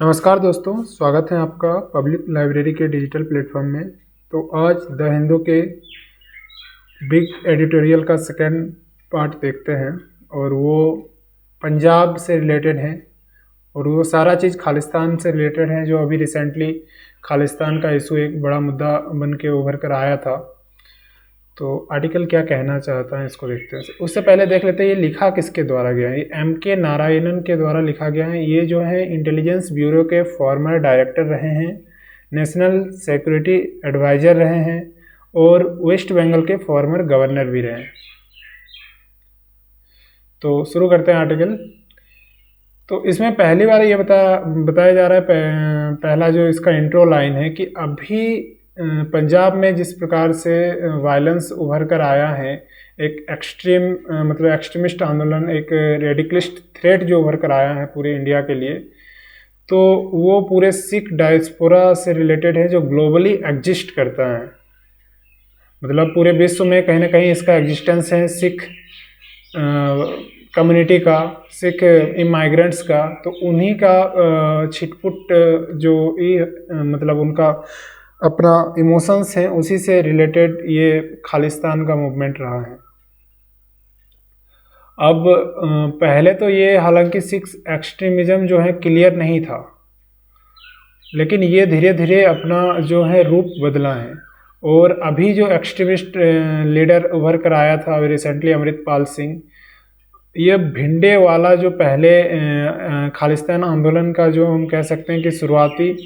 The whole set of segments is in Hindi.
नमस्कार दोस्तों, स्वागत है आपका पब्लिक लाइब्रेरी के डिजिटल प्लेटफॉर्म में। तो आज द हिंदू के बिग एडिटोरियल का सेकंड पार्ट देखते हैं और वो पंजाब से रिलेटेड है और वो सारा चीज़ खालिस्तान से रिलेटेड है, जो अभी रिसेंटली खालिस्तान का इशू एक बड़ा मुद्दा बन के उभर कर आया था। तो आर्टिकल क्या कहना चाहता है इसको देखते हैं। उससे पहले देख लेते हैं ये लिखा किसके द्वारा गया है। ये M.K. नारायणन के द्वारा लिखा गया है। ये जो है इंटेलिजेंस ब्यूरो के फॉर्मर डायरेक्टर रहे हैं, नेशनल सिक्योरिटी एडवाइज़र रहे हैं और वेस्ट बंगाल के फॉर्मर गवर्नर भी रहे हैं। तो शुरू करते हैं आर्टिकल। तो इसमें पहली बार ये बताया जा रहा है, पहला जो इसका इंट्रो लाइन है कि अभी पंजाब में जिस प्रकार से वायलेंस उभर कर आया है, एक एक्सट्रीमिस्ट आंदोलन, एक रेडिकलिस्ट थ्रेट जो उभर कर आया है पूरे इंडिया के लिए, तो वो पूरे सिख डायस्पोरा से रिलेटेड है, जो ग्लोबली एग्जिस्ट करता है। मतलब पूरे विश्व में कहीं ना कहीं इसका एग्जिस्टेंस है, सिख कम्युनिटी का, सिख इमाइग्रेंट्स का। तो उन्हीं का छिटपुट जो मतलब उनका अपना इमोशंस हैं, उसी से रिलेटेड ये खालिस्तान का मूवमेंट रहा है। अब पहले तो ये हालांकि सिख एक्सट्रीमिज्म जो है क्लियर नहीं था, लेकिन ये धीरे धीरे अपना जो है रूप बदला है। और अभी जो एक्सट्रीमिस्ट लीडर उभर कर आया था अभी रिसेंटली, अमृतपाल सिंह, ये भिंडे वाला जो पहले खालिस्तान आंदोलन का जो हम कह सकते हैं कि शुरुआती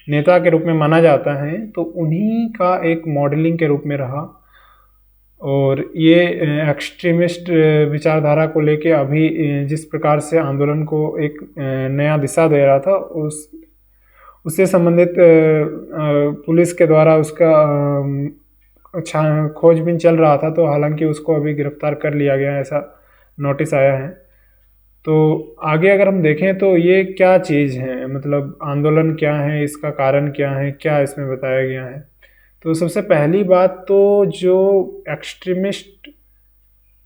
नेता के रूप में माना जाता है, तो उन्हीं का एक मॉडलिंग के रूप में रहा। और ये एक्सट्रीमिस्ट विचारधारा को लेके अभी जिस प्रकार से आंदोलन को एक नया दिशा दे रहा था, उससे संबंधित पुलिस के द्वारा उसका खोजबीन चल रहा था। तो हालांकि उसको अभी गिरफ्तार कर लिया गया, ऐसा नोटिस आया है। तो आगे अगर हम देखें तो ये क्या चीज़ है, मतलब आंदोलन क्या है, इसका कारण क्या है, क्या इसमें बताया गया है। तो सबसे पहली बात तो जो एक्सट्रीमिस्ट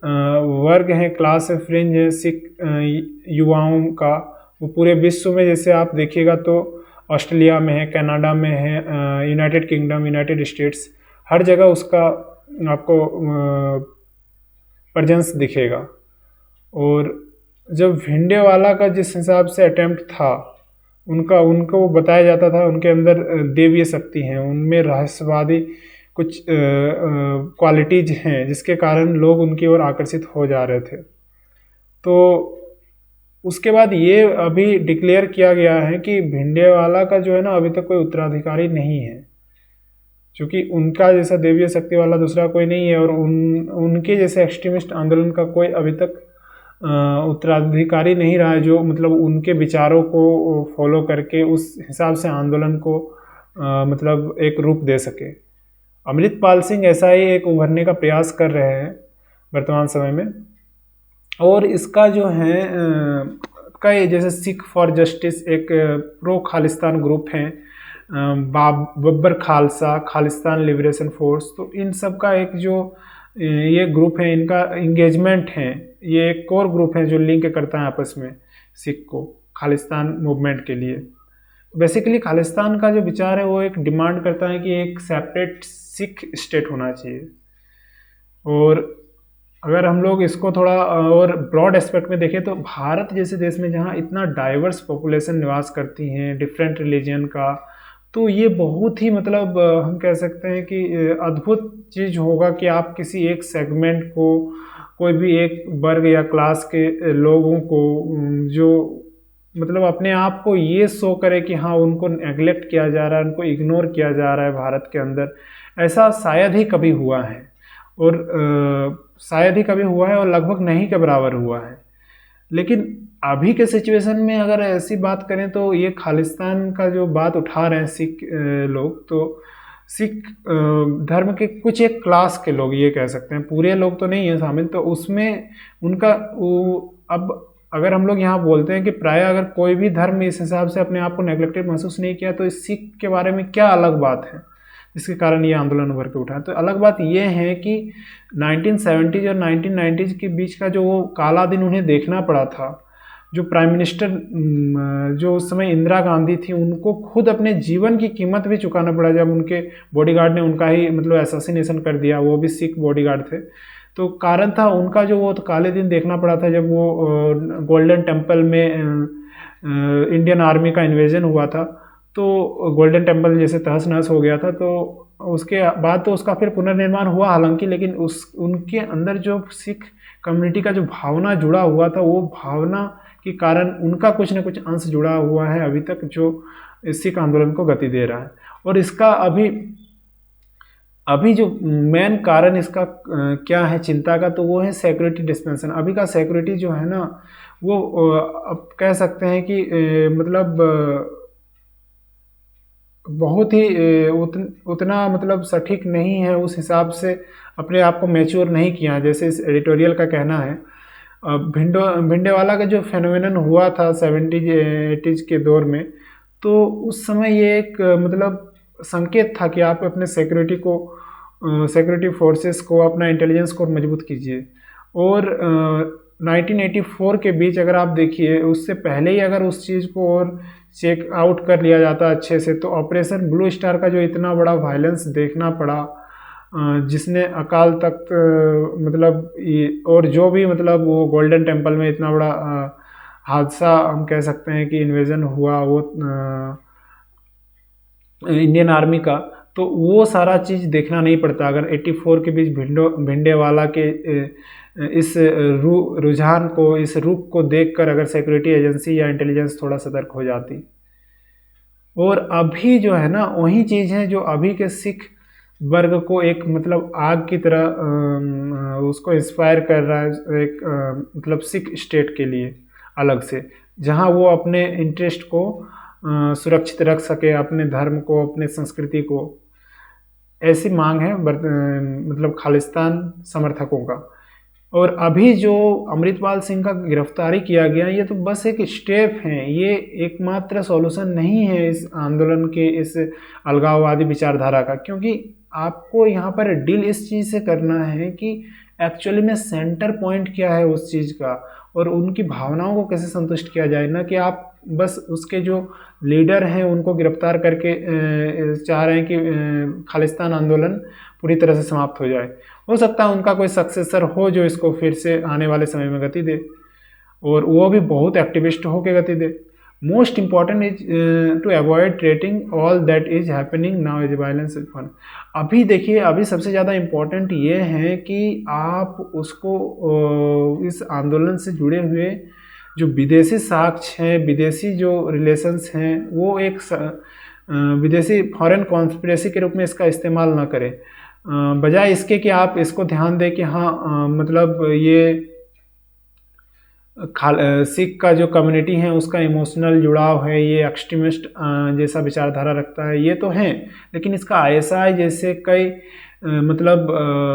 वर्ग है, क्लास ऑफ फ्रिंज है सिख युवाओं का, वो पूरे विश्व में, जैसे आप देखिएगा तो ऑस्ट्रेलिया में है, कनाडा में है, यूनाइटेड किंगडम, यूनाइटेड स्टेट्स, हर जगह उसका आपको प्रेजेंस दिखेगा। और जब भिंडे वाला का जिस हिसाब से अटेम्प्ट था, उनको बताया जाता था उनके अंदर देवीय शक्ति हैं, उनमें रहस्यवादी कुछ क्वालिटीज हैं, जिसके कारण लोग उनकी ओर आकर्षित हो जा रहे थे। तो उसके बाद ये अभी डिक्लेयर किया गया है कि भिंडे वाला का जो है ना, अभी तक कोई उत्तराधिकारी नहीं है, क्योंकि उनका जैसा देवीय शक्ति वाला दूसरा कोई नहीं है, और उनके जैसे एक्सट्रीमिस्ट आंदोलन का कोई अभी तक उत्तराधिकारी नहीं रहा है, जो मतलब उनके विचारों को फॉलो करके उस हिसाब से आंदोलन को मतलब एक रूप दे सके। अमृतपाल सिंह ऐसा ही एक उभरने का प्रयास कर रहे हैं वर्तमान समय में। और इसका जो है कई, जैसे सिख फॉर जस्टिस एक प्रो खालिस्तान ग्रुप है, बब्बर खालसा, खालिस्तान लिबरेशन फोर्स, तो इन सब का एक जो ये ग्रुप है, इनका इंगेजमेंट है, ये एक कोर ग्रुप है जो लिंक करता है आपस में सिख को खालिस्तान मूवमेंट के लिए। बेसिकली खालिस्तान का जो विचार है वो एक डिमांड करता है कि एक सेपरेट सिख स्टेट होना चाहिए। और अगर हम लोग इसको थोड़ा और ब्रॉड एस्पेक्ट में देखें तो भारत जैसे देश में जहाँ इतना डाइवर्स पॉपुलेशन निवास करती हैं, डिफरेंट रिलीजन का, तो ये बहुत ही मतलब हम कह सकते हैं कि अद्भुत चीज़ होगा कि आप किसी एक सेगमेंट को, कोई भी एक वर्ग या क्लास के लोगों को जो मतलब अपने आप को ये शो करे कि हाँ उनको नेगलेक्ट किया जा रहा है, उनको इग्नोर किया जा रहा है भारत के अंदर, ऐसा शायद ही कभी हुआ है। और शायद ही कभी हुआ है और लगभग नहीं के बराबर हुआ है। लेकिन अभी के सिचुएशन में अगर ऐसी बात करें तो ये खालिस्तान का जो बात उठा रहे हैं सिख लोग, तो सिख धर्म के कुछ एक क्लास के लोग, ये कह सकते हैं, पूरे लोग तो नहीं है शामिल, तो उसमें उनका अब अगर हम लोग यहाँ बोलते हैं कि प्राय अगर कोई भी धर्म इस हिसाब से अपने आप को नेग्लेक्टेड महसूस नहीं किया, तो इस सिख के बारे में क्या अलग बात है जिसके कारण ये आंदोलन उभर के उठा। तो अलग बात ये है कि 1970s और 1990s के बीच का जो वो काला दिन उन्हें देखना पड़ा था, जो प्राइम मिनिस्टर जो उस समय इंदिरा गांधी थी, उनको खुद अपने जीवन की कीमत भी चुकाना पड़ा जब उनके बॉडीगार्ड ने उनका ही मतलब असैसिनेशन कर दिया। वो भी सिख बॉडीगार्ड थे। तो कारण था उनका जो वो तो काले दिन देखना पड़ा था जब वो गोल्डन टेम्पल में इंडियन आर्मी का इन्वेजन हुआ था। तो गोल्डन टेम्पल जैसे तहस नहस हो गया था। तो उसके बाद तो उसका फिर पुनर्निर्माण हुआ हालांकि, लेकिन उस उनके अंदर जो सिख कम्युनिटी का जो भावना जुड़ा हुआ था, वो भावना के कारण उनका कुछ न कुछ अंश जुड़ा हुआ है अभी तक, जो इस सिख आंदोलन को गति दे रहा है। और इसका अभी जो मेन कारण इसका क्या है चिंता का, तो वो है सिक्योरिटी डिस्पेंसन। अभी का सिक्योरिटी जो है ना, वो अब कह सकते हैं कि मतलब बहुत ही उतना मतलब सटीक नहीं है, उस हिसाब से अपने आप को मैच्योर नहीं किया है, जैसे इस एडिटोरियल का कहना है। भिंडेवाला का जो फेनोमेनन हुआ था 70s 80s के दौर में, तो उस समय ये एक मतलब संकेत था कि आप अपने सिक्योरिटी फोर्सेस को, अपना इंटेलिजेंस को मजबूत कीजिए। और 1984 के बीच अगर आप देखिए, उससे पहले ही अगर उस चीज़ को और चेक आउट कर लिया जाता अच्छे से, तो ऑपरेशन ब्लू स्टार का जो इतना बड़ा वायलेंस देखना पड़ा, जिसने अकाल तख्त मतलब और जो भी मतलब वो गोल्डन टेम्पल में इतना बड़ा हादसा हम कह सकते हैं कि इन्वेजन हुआ वो इंडियन आर्मी का, तो वो सारा चीज़ देखना नहीं पड़ता अगर 84 के बीच भिंडेवाला के इस रुझान को, इस रुख को देखकर अगर सिक्योरिटी एजेंसी या इंटेलिजेंस थोड़ा सतर्क हो जाती। और अभी जो है ना, वही चीज़ है जो अभी के सिख वर्ग को एक मतलब आग की तरह उसको इंस्पायर कर रहा है, एक मतलब सिख स्टेट के लिए अलग से, जहाँ वो अपने इंटरेस्ट को सुरक्षित रख सके, अपने धर्म को, अपने संस्कृति को। ऐसी मांग है मतलब खालिस्तान समर्थकों का। और अभी जो अमृतपाल सिंह का गिरफ्तारी किया गया, ये तो बस एक स्टेप है, ये एकमात्र सॉल्यूशन नहीं है इस आंदोलन के, इस अलगाववादी विचारधारा का। क्योंकि आपको यहाँ पर डील इस चीज़ से करना है कि एक्चुअली में सेंटर पॉइंट क्या है उस चीज़ का, और उनकी भावनाओं को कैसे संतुष्ट किया जाए, ना कि आप बस उसके जो लीडर हैं उनको गिरफ्तार करके चाह रहे हैं कि खालिस्तान आंदोलन पूरी तरह से समाप्त हो जाए। हो सकता है उनका कोई सक्सेसर हो जो इसको फिर से आने वाले समय में गति दे, और वो भी बहुत एक्टिविस्ट हो के गति दे। Most important is to avoid treating all that is happening now as violence is fun. अभी देखिए, अभी सबसे ज़्यादा इम्पॉर्टेंट ये है कि आप उसको इस आंदोलन से जुड़े हुए जो विदेशी साक्ष्य हैं, विदेशी जो रिलेशंस हैं, वो एक विदेशी फॉरेन कॉन्स्पिरेसी के रूप में इसका इस्तेमाल ना करें। बजाय इसके कि आप इसको ध्यान दें कि हाँ मतलब ये सिख का जो कम्युनिटी है उसका इमोशनल जुड़ाव है, ये एक्सट्रीमिस्ट जैसा विचारधारा रखता है, ये तो हैं, लेकिन इसका आईएसआई जैसे कई मतलब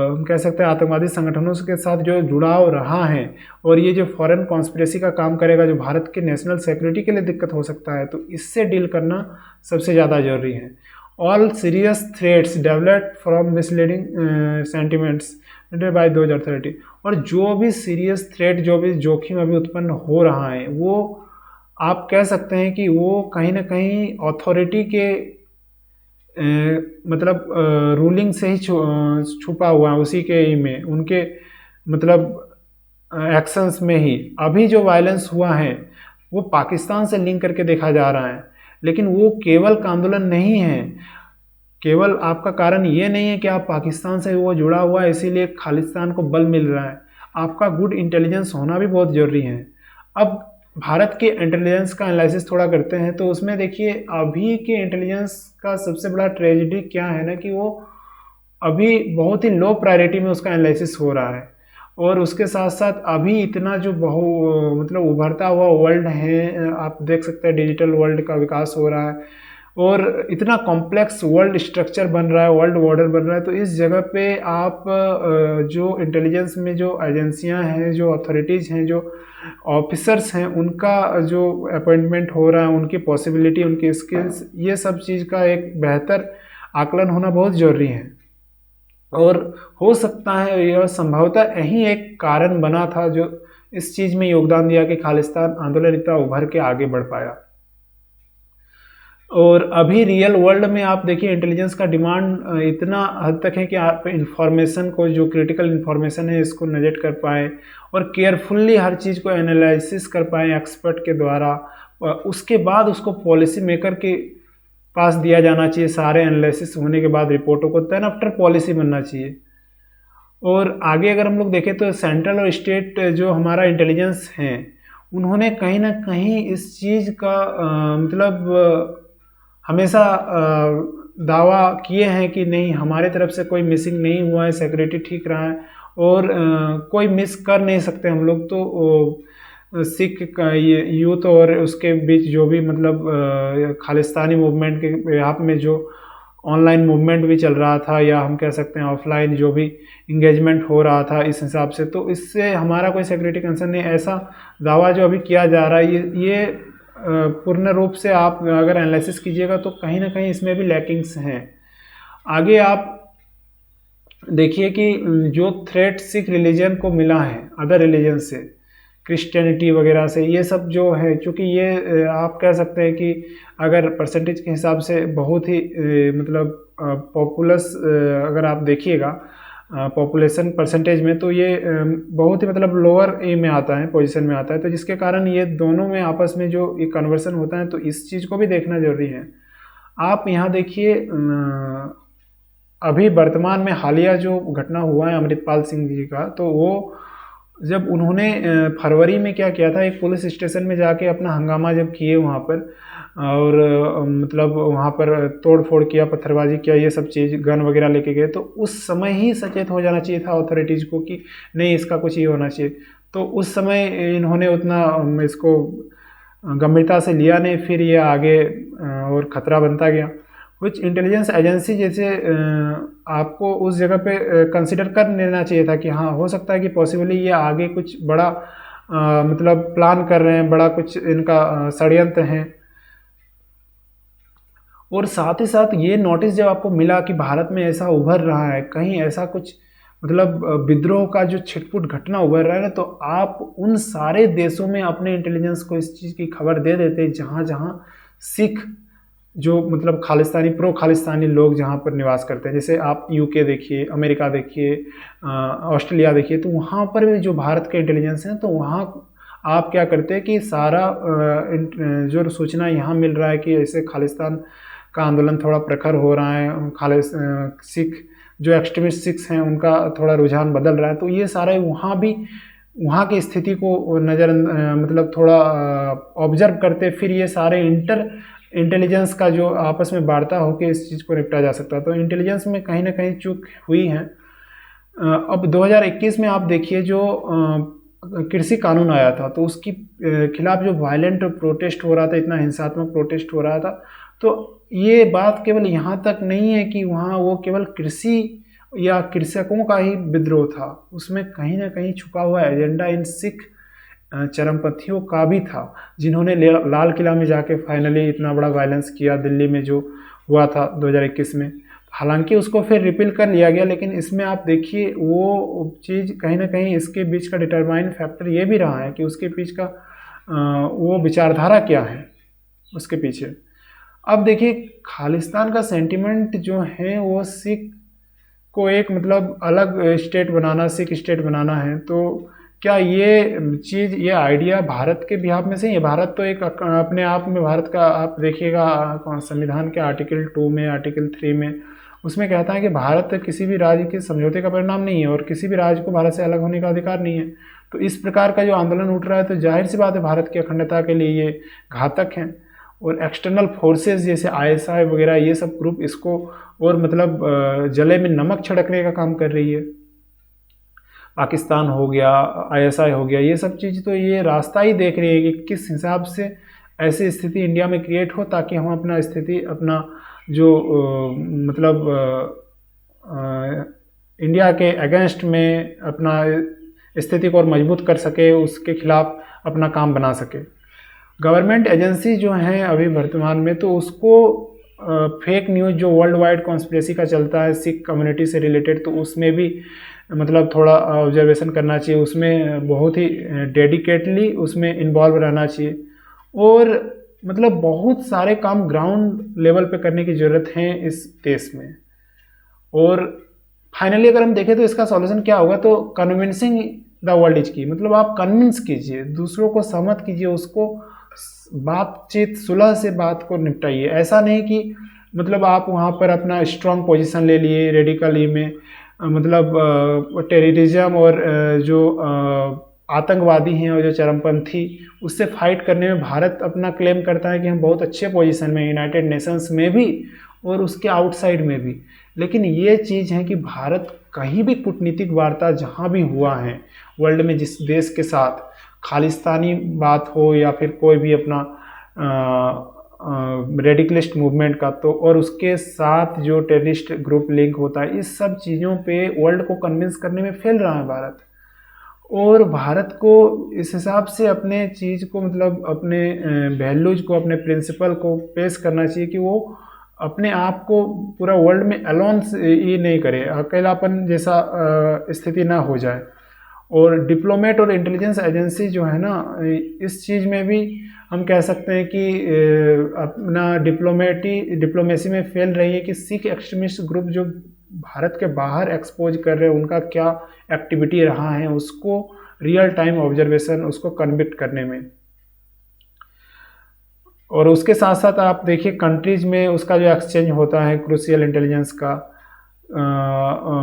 हम कह सकते हैं आतंकवादी संगठनों के साथ जो जुड़ाव रहा है, और ये जो फॉरेन कॉन्स्पिरेसी का काम करेगा, जो भारत के नेशनल सिक्योरिटी के लिए दिक्कत हो सकता है, तो इससे डील करना सबसे ज़्यादा जरूरी है। All serious threats developed from misleading sentiments by 2030। और जो भी सीरियस थ्रेट, जो भी जोखिम अभी उत्पन्न हो रहा है, वो आप कह सकते हैं कि वो कहीं ना कहीं अथॉरिटी के मतलब रूलिंग से ही छुपा हुआ है, उसी के ही में, उनके मतलब एक्शंस में ही। अभी जो वायलेंस हुआ है वो पाकिस्तान से लिंक करके देखा जा रहा है, लेकिन वो केवल का आंदोलन नहीं है। केवल आपका कारण ये नहीं है कि आप पाकिस्तान से वो जुड़ा हुआ है इसीलिए खालिस्तान को बल मिल रहा है, आपका गुड इंटेलिजेंस होना भी बहुत ज़रूरी है। अब भारत के इंटेलिजेंस का एनालिसिस थोड़ा करते हैं, तो उसमें देखिए अभी के इंटेलिजेंस का सबसे बड़ा ट्रेजेडी क्या है ना, कि वो अभी बहुत ही लो प्रायोरिटी में उसका एनालिसिस हो रहा है। और उसके साथ साथ अभी इतना जो मतलब उभरता हुआ वर्ल्ड है, आप देख सकते हैं डिजिटल वर्ल्ड का विकास हो रहा है, और इतना कॉम्प्लेक्स वर्ल्ड स्ट्रक्चर बन रहा है, वर्ल्ड ऑर्डर बन रहा है। तो इस जगह पे आप जो इंटेलिजेंस में जो एजेंसियां हैं, जो अथॉरिटीज़ हैं, जो ऑफिसर्स हैं, उनका जो अपॉइंटमेंट हो रहा है, उनकी पॉसिबिलिटी, उनकी स्किल्स, ये सब चीज़ का एक बेहतर आकलन होना बहुत ज़रूरी है। और हो सकता है यह संभवतः यही एक कारण बना था जो इस चीज़ में योगदान दिया कि खालिस्तान आंदोलन इतना उभर के आगे बढ़ पाया। और अभी रियल वर्ल्ड में आप देखिए इंटेलिजेंस का डिमांड इतना हद तक है कि आप इंफॉर्मेशन को, जो क्रिटिकल इंफॉर्मेशन है, इसको नजेक्ट कर पाएँ और केयरफुल्ली हर चीज़ को एनालिसिस कर पाएँ एक्सपर्ट के द्वारा। उसके बाद उसको पॉलिसी मेकर के पास दिया जाना चाहिए। सारे एनालिसिस होने के बाद रिपोर्टों को देन आफ्टर पॉलिसी बनना चाहिए। और आगे अगर हम लोग देखें तो सेंट्रल और स्टेट जो हमारा इंटेलिजेंस है, उन्होंने कहीं ना कहीं इस चीज़ का हमेशा दावा किए हैं कि नहीं, हमारे तरफ से कोई मिसिंग नहीं हुआ है, सिक्योरिटी ठीक रहा है और कोई मिस कर नहीं सकते हम लोग। तो सिख का ये यूथ और उसके बीच जो भी खालिस्तानी मूवमेंट के यहाँ में जो ऑनलाइन मूवमेंट भी चल रहा था, या हम कह सकते हैं ऑफलाइन जो भी इंगेजमेंट हो रहा था इस हिसाब से, तो इससे हमारा कोई सिक्योरिटी कंसर्न नहीं। ऐसा दावा जो अभी किया जा रहा है, ये पूर्ण रूप से आप अगर एनालिसिस कीजिएगा तो कहीं ना कहीं इसमें भी लैकिंग्स हैं। आगे आप देखिए कि जो थ्रेट सिख रिलीजन को मिला है अदर रिलीजन से, क्रिश्चियनिटी वगैरह से, ये सब जो है, चूँकि ये आप कह सकते हैं कि अगर परसेंटेज के हिसाब से बहुत ही पॉपुलस अगर आप देखिएगा पॉपुलेशन परसेंटेज में, तो ये बहुत ही लोअर ए में आता है, पोजीशन में आता है। तो जिसके कारण ये दोनों में आपस में जो एक कन्वर्सन होता है, तो इस चीज़ को भी देखना जरूरी है। आप यहाँ देखिए अभी वर्तमान में हालिया जो घटना हुआ है अमृतपाल सिंह जी का, तो वो जब उन्होंने फरवरी में क्या किया था, एक पुलिस स्टेशन में जाके अपना हंगामा जब किए वहाँ पर, और वहाँ पर तोड़ फोड़ किया, पत्थरबाजी किया, ये सब चीज़, गन वगैरह लेके गए, तो उस समय ही सचेत हो जाना चाहिए था अथॉरिटीज़ को कि नहीं, इसका कुछ ये होना चाहिए। तो उस समय इन्होंने उतना इसको गंभीरता से लिया नहीं, फिर ये आगे और ख़तरा बनता गया। कुछ इंटेलिजेंस एजेंसी जैसे आपको उस जगह पे कंसिडर कर लेना चाहिए था कि हाँ, हो सकता है कि पॉसिबली ये आगे कुछ बड़ा प्लान कर रहे हैं, बड़ा कुछ इनका षड्यंत्र है। और साथ ही साथ ये नोटिस जब आपको मिला कि भारत में ऐसा उभर रहा है, कहीं ऐसा कुछ विद्रोह का जो छिटपुट घटना उभर रहा है ना, तो आप उन सारे देशों में अपने इंटेलिजेंस को इस चीज़ की खबर दे देते जहाँ जहाँ सिख जो खालिस्तानी, प्रो खालिस्तानी लोग जहाँ पर निवास करते हैं। जैसे आप यूके देखिए, अमेरिका देखिए, ऑस्ट्रेलिया देखिए, तो वहाँ पर भी जो भारत के इंटेलिजेंस हैं, तो वहाँ आप क्या करते हैं कि सारा जो सूचना यहाँ मिल रहा है कि ऐसे खालिस्तान का आंदोलन थोड़ा प्रखर हो रहा है, सिख जो एक्सट्रीमिस्ट सिख्स हैं उनका थोड़ा रुझान बदल रहा है, तो ये सारे वहाँ की स्थिति को नज़र थोड़ा ऑब्जर्व करते, फिर ये सारे इंटेलिजेंस का जो आपस में वार्ता होकर इस चीज़ को निपटा जा सकता है। तो इंटेलिजेंस में कहीं ना कहीं चूक हुई है। अब 2021 में आप देखिए जो कृषि कानून आया था, तो उसकी खिलाफ जो वायलेंट प्रोटेस्ट हो रहा था, इतना हिंसात्मक प्रोटेस्ट हो रहा था, तो ये बात केवल यहाँ तक नहीं है कि वहाँ वो केवल कृषि या कृषकों का ही विद्रोह था, उसमें कहीं ना कहीं छुपा हुआ एजेंडा इन सिख चरमपंथियों का भी था, जिन्होंने लाल किला में जाके फाइनली इतना बड़ा वायलेंस किया दिल्ली में जो हुआ था 2021 में। हालांकि उसको फिर रिपील कर लिया गया, लेकिन इसमें आप देखिए वो चीज़ कहीं ना कहीं इसके बीच का डिटरमाइन फैक्टर ये भी रहा है कि उसके बीच का वो विचारधारा क्या है उसके पीछे। अब देखिए खालिस्तान का सेंटिमेंट जो है वो सिख को एक अलग स्टेट बनाना, सिख स्टेट बनाना है। तो क्या ये चीज़, ये आइडिया भारत के बिहाफ में से ही है? भारत तो एक अपने आप में, भारत का आप देखिएगा संविधान के आर्टिकल 2 में, आर्टिकल 3 में, उसमें कहता है कि भारत किसी भी राज्य के समझौते का परिणाम नहीं है और किसी भी राज्य को भारत से अलग होने का अधिकार नहीं है। तो इस प्रकार का जो आंदोलन उठ रहा है, तो जाहिर सी बात है भारत की अखंडता के लिए ये घातक है। और एक्सटर्नल फोर्सेस जैसे ISI वगैरह, ये सब ग्रुप इसको और जले में नमक छिड़कने का काम कर रही है। पाकिस्तान हो गया, ISI हो गया, ये सब चीज़ तो ये रास्ता ही देख रही है कि किस हिसाब से ऐसी स्थिति इंडिया में क्रिएट हो, ताकि हम अपना स्थिति, अपना जो इंडिया के अगेंस्ट में अपना स्थिति को और मजबूत कर सके, उसके खिलाफ अपना काम बना सके। गवर्नमेंट एजेंसी जो हैं अभी वर्तमान में, तो उसको फेक न्यूज़ जो वर्ल्ड वाइड कॉन्स्पिरेसी का चलता है सिख कम्युनिटी से रिलेटेड, तो उसमें भी मतलब थोड़ा ऑब्जर्वेशन करना चाहिए, उसमें बहुत ही डेडिकेटली उसमें इन्वॉल्व रहना चाहिए, और मतलब बहुत सारे काम ग्राउंड लेवल पे करने की ज़रूरत है इस देश में। और फाइनली अगर हम देखें तो इसका सॉल्यूशन क्या होगा, तो कन्विंसिंग द वर्ल्ड इज की, मतलब आप कन्विंस कीजिए, दूसरों को सहमत कीजिए, उसको बातचीत सुलह से बात को निपटाइए। ऐसा नहीं कि मतलब आप वहाँ पर अपना स्ट्रॉन्ग पोजीशन ले लिए रेडिकली में, मतलब टेररिज्म और जो आतंकवादी हैं और जो चरमपंथी, उससे फाइट करने में भारत अपना क्लेम करता है कि हम बहुत अच्छे पोजीशन में यूनाइटेड नेशंस में भी और उसके आउटसाइड में भी। लेकिन ये चीज़ है कि भारत कहीं भी कूटनीतिक वार्ता जहाँ भी हुआ है वर्ल्ड में, जिस देश के साथ खालिस्तानी बात हो या फिर कोई भी अपना रेडिकलिस्ट मूवमेंट का, तो और उसके साथ जो टेररिस्ट ग्रुप लिंक होता है, इस सब चीज़ों पे वर्ल्ड को कन्विंस करने में फेल रहा है भारत। और भारत को इस हिसाब से अपने चीज़ को, मतलब अपने वैल्यूज को, अपने प्रिंसिपल को पेश करना चाहिए कि वो अपने आप को पूरा वर्ल्ड में अलोन ये नहीं करे, अकेलापन जैसा स्थिति ना हो जाए। और डिप्लोमेट और इंटेलिजेंस एजेंसी जो है ना, इस चीज़ में भी हम कह सकते हैं कि अपना डिप्लोमेसी में फेल रही है कि सिख एक्सट्रीमिस्ट ग्रुप जो भारत के बाहर एक्सपोज कर रहे हैं, उनका क्या एक्टिविटी रहा है, उसको रियल टाइम ऑब्जर्वेशन, उसको कन्विक्ट करने में। और उसके साथ साथ आप देखिए कंट्रीज में उसका जो एक्सचेंज होता है क्रूशियल इंटेलिजेंस का,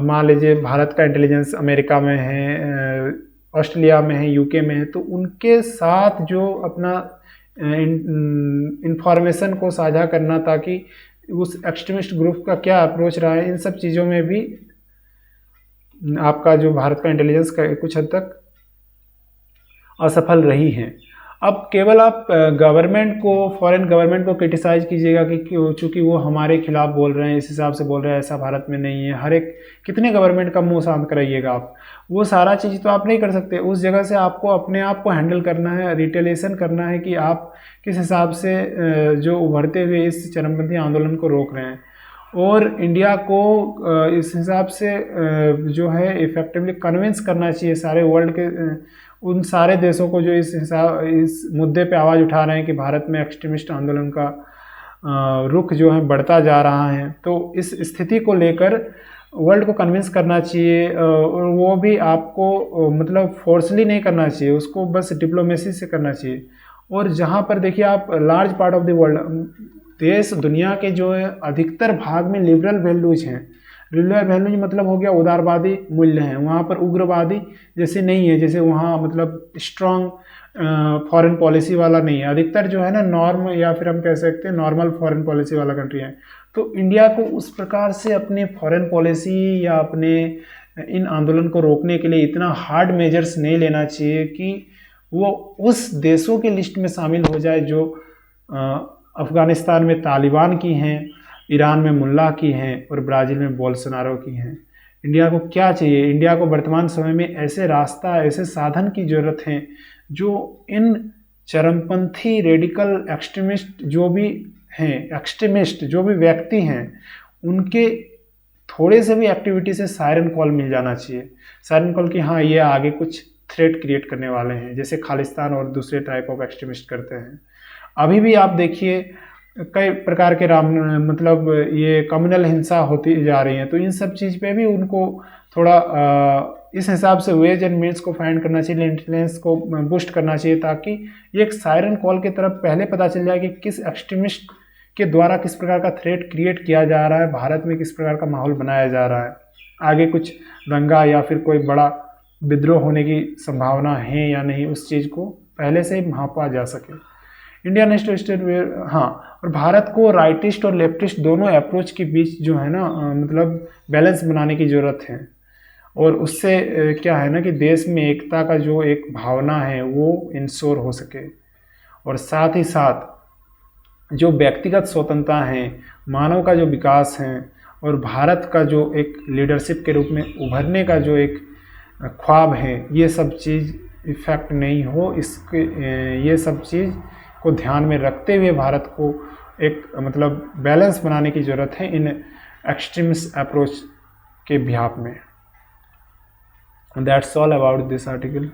मान लीजिए भारत का इंटेलिजेंस अमेरिका में है, ऑस्ट्रेलिया में है, यूके में है, तो उनके साथ जो अपना इंफॉर्मेशन को साझा करना, ताकि उस एक्सट्रीमिस्ट ग्रुप का क्या अप्रोच रहा है, इन सब चीज़ों में भी आपका जो भारत का इंटेलिजेंस का कुछ हद तक असफल रही है। अब केवल आप गवर्नमेंट को, फॉरेन गवर्नमेंट को क्रिटिसाइज कीजिएगा कि चूँकि वो हमारे खिलाफ बोल रहे हैं, इस हिसाब से बोल रहे हैं, ऐसा भारत में नहीं है। हर एक कितने गवर्नमेंट का मुंह शांत कराइएगा आप, वो सारा चीज़ तो आप नहीं कर सकते। उस जगह से आपको अपने आप को हैंडल करना है, रिटेलिएशन करना है कि आप किस हिसाब से जो उभरते हुए इस चरमपंथी आंदोलन को रोक रहे हैं। और इंडिया को इस हिसाब से जो है इफेक्टिवली कन्विंस करना चाहिए सारे वर्ल्ड के उन सारे देशों को जो इस मुद्दे पे आवाज़ उठा रहे हैं कि भारत में एक्सट्रीमिस्ट आंदोलन का रुख जो है बढ़ता जा रहा है। तो इस स्थिति को लेकर वर्ल्ड को कन्विंस करना चाहिए, और वो भी आपको मतलब फोर्सली नहीं करना चाहिए, उसको बस डिप्लोमेसी से करना चाहिए। और जहाँ पर देखिए आप large part of the world, देश दुनिया के जो है अधिकतर भाग में लिबरल वैल्यूज हैं। लिबरल वैल्यूज मतलब हो गया उदारवादी मूल्य हैं, वहाँ पर उग्रवादी जैसे नहीं है, जैसे वहाँ मतलब स्ट्रॉन्ग फॉरेन पॉलिसी वाला नहीं है। अधिकतर जो है ना नॉर्म, या फिर हम कह सकते हैं नॉर्मल फॉरेन पॉलिसी वाला कंट्री है। तो इंडिया को उस प्रकार से अपने फॉरेन पॉलिसी या अपने इन आंदोलन को रोकने के लिए इतना हार्ड मेजर्स नहीं लेना चाहिए कि वो उस देशों के लिस्ट में शामिल हो जाए जो अफ़गानिस्तान में तालिबान की हैं, ईरान में मुल्ला की हैं और ब्राज़ील में बोल्सोनारो की हैं। इंडिया को क्या चाहिए? इंडिया को वर्तमान समय में ऐसे रास्ता, ऐसे साधन की ज़रूरत है जो इन चरमपंथी रेडिकल एक्सट्रीमिस्ट जो भी हैं, एक्सट्रीमिस्ट जो भी व्यक्ति हैं, उनके थोड़े से भी एक्टिविटी से सायरन कॉल मिल जाना चाहिए। सायरन कॉल कि हाँ ये आगे कुछ थ्रेट क्रिएट करने वाले हैं, जैसे खालिस्तान और दूसरे टाइप ऑफ एक्सट्रीमिस्ट करते हैं। अभी भी आप देखिए कई प्रकार के मतलब ये कम्युनल हिंसा होती जा रही है। तो इन सब चीज़ पे भी उनको थोड़ा इस हिसाब से वेज एंड मीन्स को फाइंड करना चाहिए, इंटेलिजेंस को बूस्ट करना चाहिए, ताकि ये एक सायरन कॉल की तरफ पहले पता चल जाए कि किस एक्सट्रीमिस्ट के द्वारा किस प्रकार का थ्रेट क्रिएट किया जा रहा है, भारत में किस प्रकार का माहौल बनाया जा रहा है, आगे कुछ दंगा या फिर कोई बड़ा विद्रोह होने की संभावना है या नहीं, उस चीज़ को पहले से ही भांपा जा सके। इंडिया नेशनल स्टेट हाँ, और भारत को राइटिस्ट और लेफ्टिस्ट दोनों अप्रोच के बीच जो है ना मतलब बैलेंस बनाने की ज़रूरत है। और उससे क्या है ना कि देश में एकता का जो एक भावना है वो इंश्योर हो सके, और साथ ही साथ जो व्यक्तिगत स्वतंत्रता है, मानव का जो विकास है, और भारत का जो एक लीडरशिप के रूप में उभरने का जो एक ख्वाब है, ये सब चीज़ इफेक्ट नहीं हो। इसके ये सब चीज़ को ध्यान में रखते हुए भारत को एक मतलब बैलेंस बनाने की ज़रूरत है इन एक्सट्रीमिस्ट अप्रोच के बिहाफ में। That's all about this article.